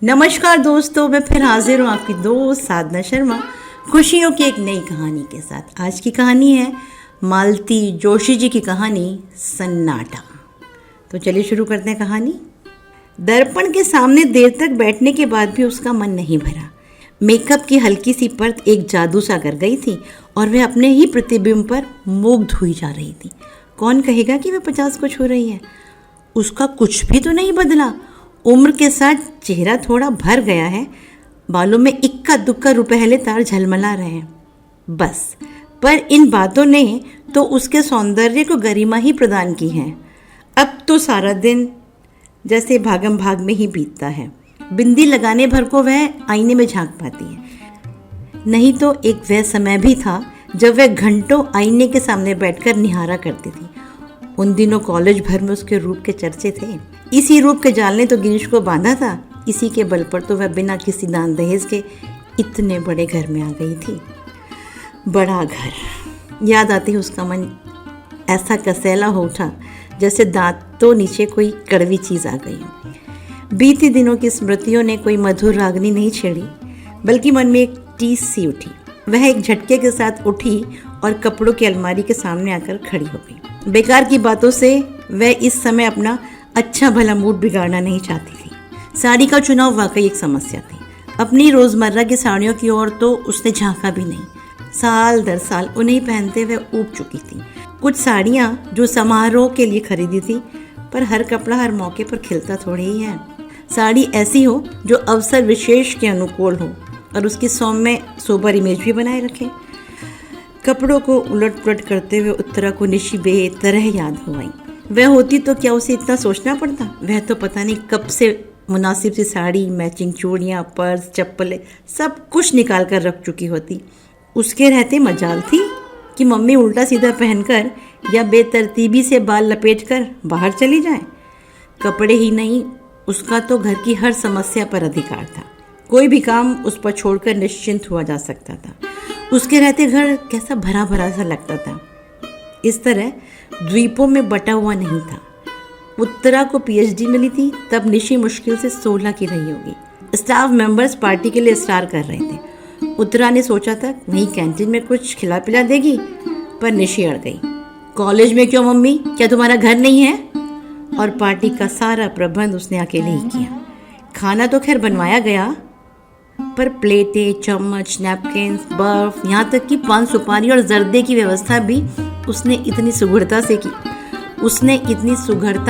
नमस्कार दोस्तों, मैं फिर हाजिर हूँ आपकी दोस्त साधना शर्मा खुशियों की एक नई कहानी के साथ। आज की कहानी है मालती जोशी जी की कहानी सन्नाटा। तो चलिए शुरू करते हैं कहानी। दर्पण के सामने देर तक बैठने के बाद भी उसका मन नहीं भरा। मेकअप की हल्की सी परत एक जादू सा कर गई थी और वह अपने ही प्रतिबिंब पर मुग्ध हुई जा रही थी। कौन कहेगा कि वह 50 को छू रही है? उसका कुछ भी तो नहीं बदला। उम्र के साथ चेहरा थोड़ा भर गया है, बालों में इक्का दुक्का रुपहले तार झलमला रहे हैं, बस। पर इन बातों ने तो उसके सौंदर्य को गरिमा ही प्रदान की है। अब तो सारा दिन जैसे भागम भाग में ही बीतता है। बिंदी लगाने भर को वह आईने में झांक पाती है। नहीं तो एक वह समय भी था जब वह घंटों आईने के सामने बैठकर निहारा करती थी। उन दिनों कॉलेज भर में उसके रूप के चर्चे थे। इसी रूप के जाल ने तो गिरीश को बांधा था। इसी के बल पर तो वह बिना किसी दान दहेज के इतने बड़े घर में आ गई थी। बड़ा घर याद आती उसका मन ऐसा कसैला हो उठा जैसे दांतों नीचे कोई कड़वी चीज़ आ गई हो। बीते दिनों की स्मृतियों ने कोई मधुर रागनी नहीं छेड़ी, बल्कि मन में एक टीस सी उठी। वह एक झटके के साथ उठी और कपड़ों की अलमारी के सामने आकर खड़ी हो गई। बेकार की बातों से वह इस समय अपना अच्छा भला मूड बिगाड़ना नहीं चाहती थी। साड़ी का चुनाव वाकई एक समस्या थी। अपनी रोज़मर्रा की साड़ियों की ओर तो उसने झांका भी नहीं। साल दर साल उन्हें पहनते हुए ऊब चुकी थी। कुछ साड़ियाँ जो समारोह के लिए खरीदी थी, पर हर कपड़ा हर मौके पर खिलता थोड़ी ही है। साड़ी ऐसी हो जो अवसर विशेष के अनुकूल हो और उसकी सौम्य सोबर इमेज भी बनाए रखे। कपड़ों को उलट पुलट करते हुए उत्तरा को निशी बेतरह याद हो आई। वह होती तो क्या उसे इतना सोचना पड़ता? वह तो पता नहीं कब से मुनासिब सी साड़ी, मैचिंग चूड़ियाँ, पर्स, चप्पलें सब कुछ निकाल कर रख चुकी होती। उसके रहते मजाल थी कि मम्मी उल्टा सीधा पहनकर या बेतरतीबी से बाल लपेट कर बाहर चली जाए। कपड़े ही नहीं, उसका तो घर की हर समस्या पर अधिकार था। कोई भी काम उस पर छोड़कर निश्चिंत हुआ जा सकता था। उसके रहते घर कैसा भरा भरा सा लगता था। इस तरह द्वीपों में बटा हुआ नहीं था। उत्तरा को पीएचडी मिली थी तब निशी मुश्किल से 16 की रही होगी। स्टाफ मेंबर्स पार्टी के लिए इसरार कर रहे थे। उत्तरा ने सोचा था वहीं कैंटीन में कुछ खिला पिला देगी, पर निशी अड़ गई। कॉलेज में क्यों मम्मी, क्या तुम्हारा घर नहीं है? और पार्टी का सारा प्रबंध उसने अकेले ही किया। खाना तो खैर बनवाया गया, पर प्लेटें, चम्मच, नैपकिन्स, बर्फ, यहाँ तक कि पान सुपारी और जर्दे की व्यवस्था भी उसने इतनी सुघड़ता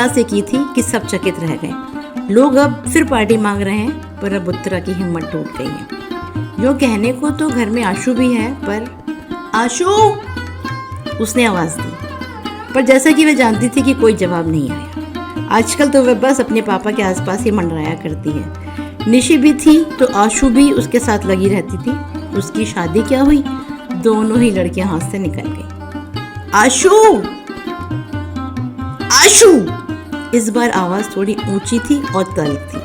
से की थी कि सब चकित रह गए। लोग अब फिर पार्टी मांग रहे हैं, पर अब उत्तरा की हिम्मत टूट गई है। जो कहने को तो घर में आशु भी है, पर आशु उसने आवाज़ दी, पर जैसा कि वह जानती थी कि कोई जवाब नहीं आया। आजकल तो वह बस अपने पापा के आसपास ही मंडराया करती है। निशी भी थी तो आशु भी उसके साथ लगी रहती थी। उसकी शादी क्या हुई, दोनों ही लड़कियां हाथ से निकल गई। आशु, आशु! इस बार आवाज थोड़ी ऊंची थी और तल्ख थी।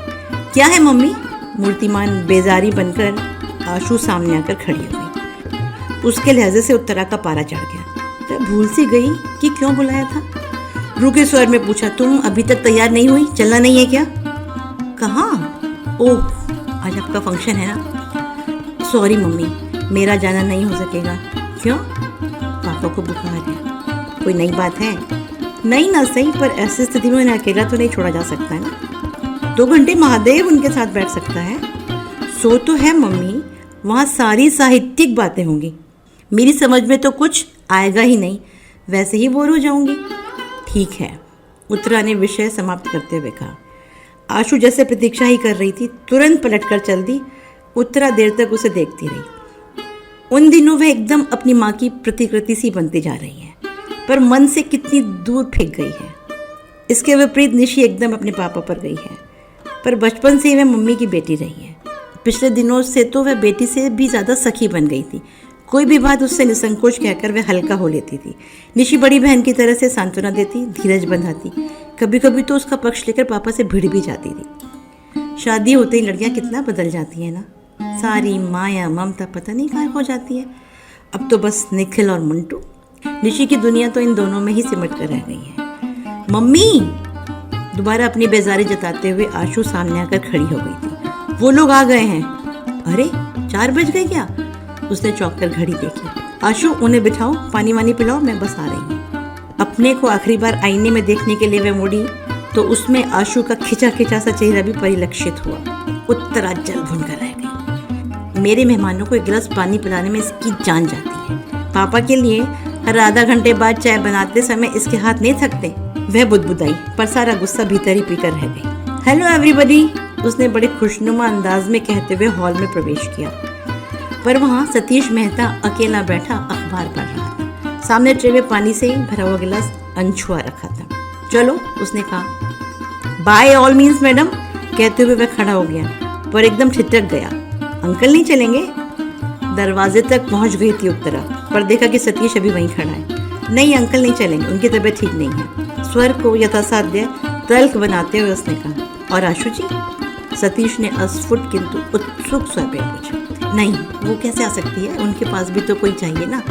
क्या है मम्मी? मूर्तिमान बेजारी बनकर आशु सामने आकर खड़ी हो गई। उसके लहजे से उत्तरा का पारा चढ़ गया। तो भूल सी गई कि क्यों बुलाया था। रुके स्वर में पूछा, तुम अभी तक तैयार नहीं हुई? चलना नहीं है क्या? कहाँ? ओह, आज आपका फंक्शन है ना? सॉरी मम्मी, मेरा जाना नहीं हो सकेगा। क्यों? पापा को बुखार है। कोई नई बात है? नहीं ना सही, पर ऐसी स्थिति में उन्हें अकेला तो नहीं छोड़ा जा सकता है ना। 2 घंटे महादेव उनके साथ बैठ सकता है। सो तो है मम्मी, वहाँ सारी साहित्यिक बातें होंगी। मेरी समझ में तो कुछ आएगा ही नहीं, वैसे ही बोर हो जाऊंगी। ठीक है, उत्तरा ने विषय समाप्त करते हुए कहा। आशु जैसे प्रतीक्षा ही कर रही थी, तुरंत पलटकर चल दी। उत्तरा देर तक उसे देखती रही। उन दिनों वह एकदम अपनी माँ की प्रतिकृति सी बनती जा रही है, पर मन से कितनी दूर फेंक गई है। इसके विपरीत निशी एकदम अपने पापा पर गई है, पर बचपन से ही वह मम्मी की बेटी रही है। पिछले दिनों से तो वह बेटी से भी ज़्यादा सखी बन गई थी। कोई भी बात उससे निसंकोच कहकर वह हल्का हो लेती थी। निशी बड़ी बहन की तरह से सांत्वना देती, धीरज बंधाती। कभी कभी तो उसका पक्ष लेकर पापा से भिड़ भी जाती थी। शादी होते ही लड़कियां कितना बदल जाती हैं ना। सारी माया ममता पता नहीं कहाँ हो जाती है। अब तो बस निखिल और मंटू। निशी की दुनिया तो इन दोनों में ही सिमट कर रह गई है। मम्मी! दोबारा अपनी बेजारी जताते हुए आशु सामने आकर खड़ी हो गई थी। वो लोग आ गए हैं। अरे 4 बज गए क्या? उसने चौंक कर घड़ी देखी। आशु, उन्हें बिठाओ, पानी वानी पिलाओ, मैं बस आ रही हूँ। अपने को आखिरी बार आईने में देखने के लिए वह मुड़ी तो उसमें आशु का खिंचा खिंचा सा चेहरा भी परिलक्षित हुआ। उत्तरा जल भुन कर रह गई। मेरे मेहमानों को एक गिलास पानी पिलाने में इसकी जान जाती है। पापा के लिए हर आधा घंटे बाद चाय बनाते समय इसके हाथ नहीं थकते। वह बुदबुदाई, पर सारा गुस्सा भीतर ही पीकर रह गई। हेलो एवरीबॉडी, उसने बड़े खुशनुमा अंदाज में कहते हुए हॉल में प्रवेश किया। पर वहाँ सतीश मेहता अकेला बैठा अखबार पढ़ रहा था। सामने ट्रे में पानी से भरा हुआ गिलास अनछुआ रखा था। चलो, उसने कहा। बाय ऑल मीन्स मैडम, कहते हुए वह खड़ा हो गया, पर एकदम ठिठक गया। अंकल नहीं चलेंगे? दरवाजे तक पहुंच गई थी उत्तरा, पर देखा कि सतीश अभी वहीं खड़ा है। नहीं अंकल नहीं चलेंगे, उनकी तबीयत ठीक नहीं है, स्वर को यथासाध्य तल्ख बनाते हुए उसने कहा। और आशु जी? सतीश ने अस्फुट किंतु उत्सुक स्वर में पूछा। नहीं, वो कैसे आ सकती है? उनके पास भी तो कोई चाहिए ना।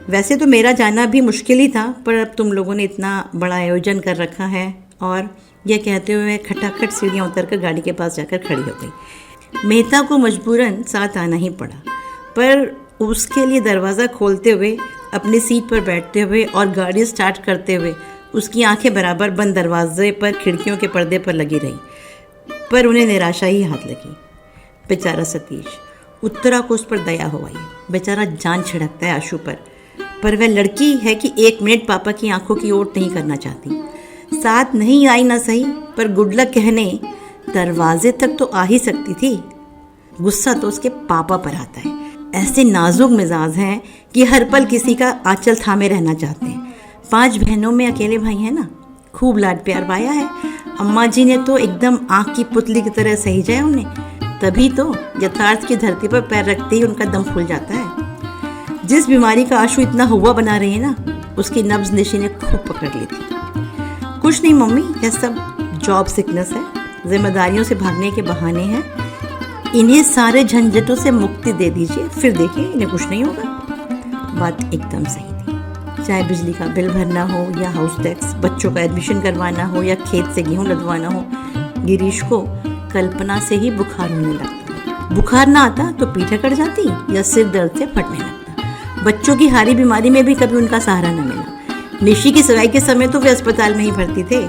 वैसे तो मेरा जाना भी मुश्किल ही था, पर अब तुम लोगों ने इतना बड़ा आयोजन कर रखा है। और यह कहते हुए खटाखट सीढ़ियाँ उतरकर गाड़ी के पास जाकर खड़ी हो गई। मेहता को मजबूरन साथ आना ही पड़ा, पर उसके लिए दरवाज़ा खोलते हुए, अपनी सीट पर बैठते हुए और गाड़ी स्टार्ट करते हुए उसकी आंखें बराबर बंद दरवाजे पर, खिड़कियों के पर्दे पर लगी रही, पर उन्हें निराशा ही हाथ लगी। बेचारा सतीश। उत्तरा को उस पर दया हो आई। बेचारा जान छिड़कता है आशु पर वह लड़की है कि 1 मिनट पापा की आंखों की ओट नहीं करना चाहती। साथ नहीं आई ना सही, पर गुड लक कहने दरवाजे तक तो आ ही सकती थी। गुस्सा तो उसके पापा पर आता है। ऐसे नाजुक मिजाज हैं कि हर पल किसी का आंचल थामे रहना चाहते हैं। 5 बहनों में अकेले भाई है ना, खूब लाड प्यार पाया है। अम्मा जी ने तो एकदम आँख की पुतली की तरह सहेजा है उन्हें, तभी तो यथार्थ की धरती पर पैर रखते ही उनका दम फूल जाता है। जिस बीमारी का आशु इतना हुआ बना रही है ना, उसकी नब्ज निशी ने खूब पकड़ ली थी। कुछ नहीं मम्मी, यह सब जॉब सिकनेस है, जिम्मेदारियों से भागने के बहाने हैं। इन्हें सारे झंझटों से मुक्ति दे दीजिए, फिर देखिए इन्हें कुछ नहीं होगा। बात एकदम सही थी। चाहे बिजली का बिल भरना हो या हाउस टैक्स, बच्चों का एडमिशन करवाना हो या खेत से गेहूं लदवाना हो, गिरीश को कल्पना से ही बुखार होने लगता। बुखार ना आता तो पीठ अकड़ जाती या सिर दर्द से फटने लगता। बच्चों की हारी बीमारी में भी कभी उनका सहारा न मिला। निशी की सगाई के समय तो वे अस्पताल में ही भर्ती थे।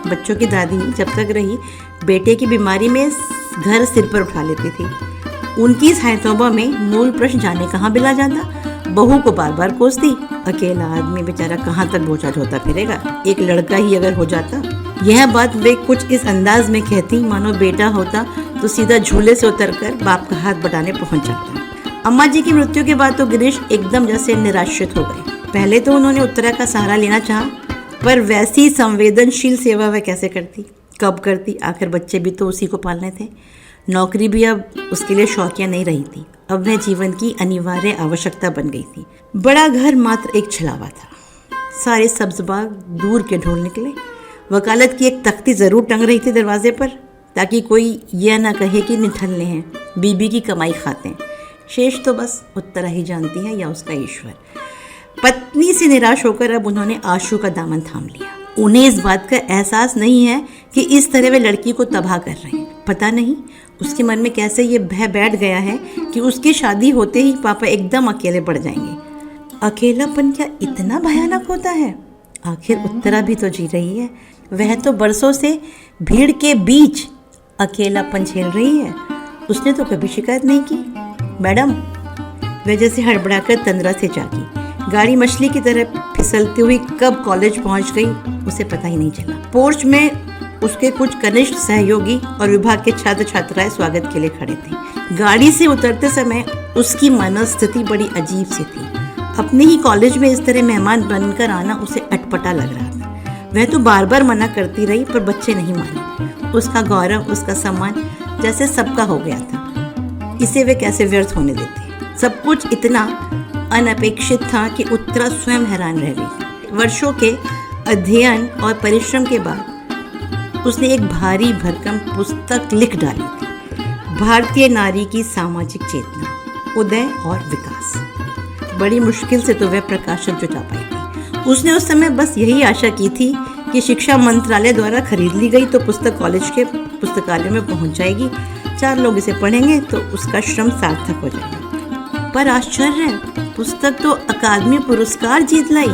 बच्चों की दादी जब तक रही, बेटे की बीमारी में घर सिर पर उठा लेती थी। उनकी इस हैतौबा में मूल प्रश्न जाने कहाँ बिला जाता। बहू को बार बार कोसती। अकेला आदमी बेचारा कहाँ तक बोझा ढोता फिरेगा, एक लड़का ही अगर हो जाता। यह बात वे कुछ इस अंदाज में कहती मानो बेटा होता तो सीधा झूले से उतरकर बाप का हाथ बटाने पहुंच जाता। अम्मा जी की मृत्यु के बाद तो गिरीश एकदम जैसे निराश्रित हो गए। पहले तो उन्होंने उत्तरा का सहारा लेना चाहा, पर वैसी संवेदनशील सेवा वह कैसे करती, कब करती? आखिर बच्चे भी तो उसी को पालने थे। नौकरी भी अब उसके लिए शौकिया नहीं रही थी, अब वह जीवन की अनिवार्य आवश्यकता बन गई थी। बड़ा घर मात्र एक छलावा था। सारे सब्जबाग दूर के ढोल निकले। वकालत की एक तख्ती जरूर टंग रही थी दरवाजे पर, ताकि कोई यह ना कहे कि निठल्ले हैं, बीबी की कमाई खाते हैं। शेष तो बस उत्तरा ही जानती है या उसका ईश्वर। पत्नी से निराश होकर अब उन्होंने आशु का दामन थाम लिया। उन्हें इस बात का एहसास नहीं है कि इस तरह वे लड़की को तबाह कर रहे हैं। पता नहीं उसके मन में कैसे ये भय बैठ गया है कि उसकी शादी होते ही पापा एकदम अकेले पड़ जाएंगे। अकेलापन क्या इतना भयानक होता है? आखिर उत्तरा भी तो जी रही है। वह तो बरसों से भीड़ के बीच अकेलापन झेल रही है। उसने तो कभी शिकायत नहीं की। मैडम, वह जैसे हड़बड़ाकर तंद्रा से जागी। गाड़ी मछली की तरह फिसलती हुई कब कॉलेज पहुंच गई उसे पता ही नहीं चला। पोर्च में उसके कुछ कनिष्ठ सहयोगी और विभाग के छात्र छात्राएं स्वागत के लिए खड़े थे। गाड़ी से उतरते समय उसकी मनोस्थिति बड़ी अजीब सी थी। अपने ही कॉलेज में इस तरह मेहमान बनकर आना उसे अटपटा लग रहा था। वह तो बार बार मना करती रही, पर बच्चे नहीं माने। उसका गौरव, उसका सम्मान जैसे सबका हो गया था। इसे वे कैसे व्यर्थ होने देते? सब कुछ इतना अनपेक्षित था कि उत्तरा स्वयं हैरान रह गई। वर्षों के अध्ययन और परिश्रम के बाद उसने एक भारी भरकम पुस्तक लिख डाली थी, भारतीय नारी की सामाजिक चेतना, उदय और विकास। बड़ी मुश्किल से तो वह प्रकाशक जुटा पाई थी। उसने उस समय बस यही आशा की थी कि शिक्षा मंत्रालय द्वारा खरीद ली गई तो पुस्तक कॉलेज के पुस्तकालय में पहुंच जाएगी। 4 लोग इसे पढ़ेंगे तो उसका श्रम सार्थक हो जाएगा। पर आश्चर्य, पुस्तक तो अकादमी पुरस्कार जीत लाई।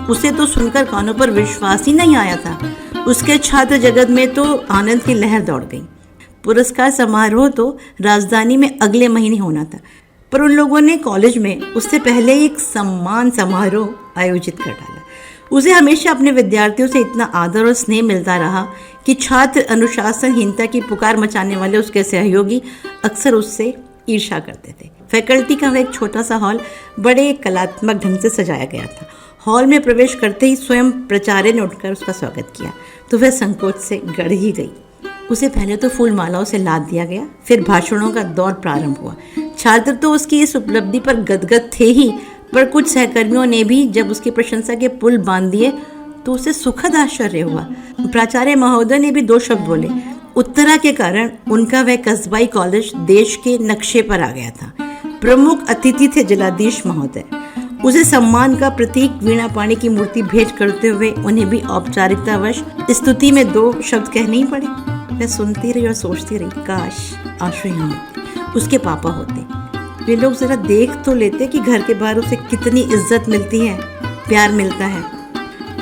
उसे तो सुनकर कानों पर विश्वास ही नहीं आया था। उसके छात्र जगत में तो आनंद की लहर दौड़ गई। पुरस्कार समारोह तो राजधानी में अगले महीने होना था, पर उन लोगों ने कॉलेज में उससे पहले एक सम्मान समारोह आयोजित कर डाला। उसे हमेशा अपने विद्यार्थियों से इतना आदर और स्नेह मिलता रहा कि छात्र अनुशासनहीनता की पुकार मचाने वाले उसके सहयोगी अक्सर उससे ईर्ष्या करते थे। फैकल्टी का वह एक छोटा सा हॉल बड़े कलात्मक ढंग से सजाया गया था। हॉल में प्रवेश करते ही स्वयं प्राचार्य ने उठकर उसका स्वागत किया तो वह संकोच से गड़ ही गई। उसे पहले तो फूल मालाओं से लाद दिया गया, फिर भाषणों का दौर प्रारंभ हुआ। छात्र तो उसकी इस उपलब्धि पर गदगद थे ही, पर कुछ सहकर्मियों ने भी जब उसकी प्रशंसा के पुल बांध दिए तो उसे सुखद आश्चर्य हुआ। प्राचार्य महोदय ने भी 2 शब्द बोले। उत्तरा के कारण उनका वह कस्बाई कॉलेज देश के नक्शे पर आ गया था। प्रमुख अतिथि थे जलाधीश महोदय। उसे सम्मान का प्रतीक वीणा पाणी की मूर्ति भेंट करते हुए उन्हें भी औपचारिकतावश स्तुति में 2 शब्द कहने ही पड़े। मैं सुनती रही और सोचती रही, काश आशु यहाँ होती, उसके पापा होते। वे लोग जरा देख तो लेते कि घर के बाहर उसे कितनी इज्जत मिलती है, प्यार मिलता है।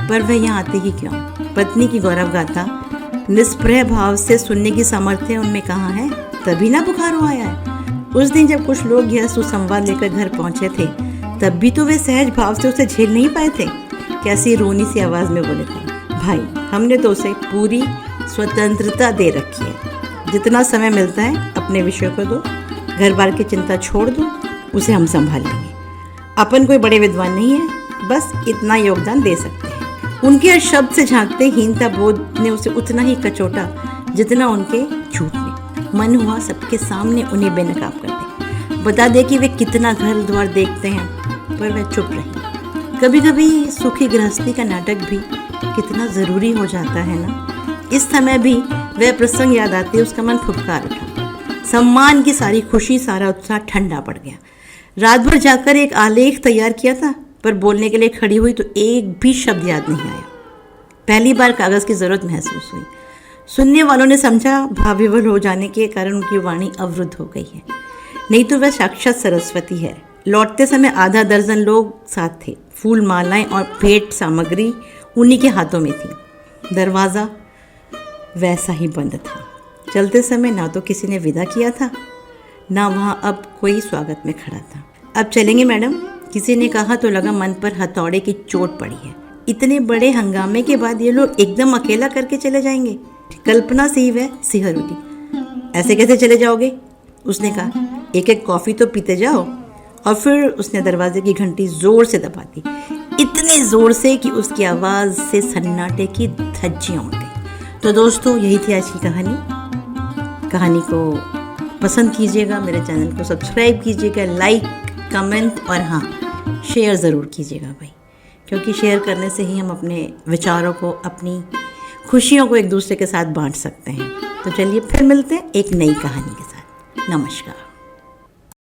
पर वह यहाँ आते ही क्यों? पत्नी की गौरव गाथा निष्प्रह भाव से सुनने की सामर्थ्य उनमें कहाँ है? तभी ना बुखार हो आया है। उस दिन जब कुछ लोग यह सुसंवाद लेकर घर पहुंचे थे, तब भी तो वे सहज भाव से उसे झेल नहीं पाए थे। कैसी रोनी सी आवाज में बोले थे, भाई हमने तो उसे पूरी स्वतंत्रता दे रखी है। जितना समय मिलता है अपने विषय को दो, घर बार की चिंता छोड़ दो, उसे हम संभाल लेंगे। अपन कोई बड़े विद्वान नहीं है, बस इतना योगदान दे सकते हैं। उनके हर शब्द से झांकते हीनता बोध ने उसे उतना ही कचोटा जितना उनके झूठ ने। मन हुआ सबके सामने उन्हें बेनकाब कर दे, बता दे कि वे कितना घर द्वार देखते हैं, पर वह चुप रही। कभी कभी सुखी गृहस्थी का नाटक भी कितना ज़रूरी हो जाता है ना। इस समय भी वह प्रसंग याद आते उसका मन फुफकार उठा। सम्मान की सारी खुशी, सारा उत्साह ठंडा पड़ गया। रात भर जाकर एक आलेख तैयार किया था, पर बोलने के लिए खड़ी हुई तो एक भी शब्द याद नहीं आया। पहली बार कागज़ की ज़रूरत महसूस हुई। सुनने वालों ने समझा भावविवल हो जाने के कारण उनकी वाणी अवरुद्ध हो गई है, नहीं तो वह साक्षात सरस्वती है। लौटते समय आधा दर्जन लोग साथ थे। फूल मालाएं और भेंट सामग्री उन्हीं के हाथों में थी। दरवाज़ा वैसा ही बंद था। चलते समय ना तो किसी ने विदा किया था, ना वहाँ अब कोई स्वागत में खड़ा था। अब चलेंगे मैडम, किसी ने कहा तो लगा मन पर हथौड़े की चोट पड़ी है। इतने बड़े हंगामे के बाद ये लोग एकदम अकेला करके चले जाएंगे। कल्पना से ही वह सिहर उठी। ऐसे कैसे चले जाओगे? उसने कहा, एक एक कॉफ़ी तो पीते जाओ। और फिर उसने दरवाजे की घंटी जोर से दबा दी, इतने जोर से कि उसकी आवाज़ से सन्नाटे की धज्जियाँ उड़ गई। तो दोस्तों, यही थी आज की कहानी को पसंद कीजिएगा, मेरे चैनल को सब्सक्राइब कीजिएगा, लाइक, कमेंट और हाँ, शेयर ज़रूर कीजिएगा भाई, क्योंकि शेयर करने से ही हम अपने विचारों को, अपनी खुशियों को एक दूसरे के साथ बांट सकते हैं। तो चलिए फिर मिलते हैं एक नई कहानी के साथ। नमस्कार।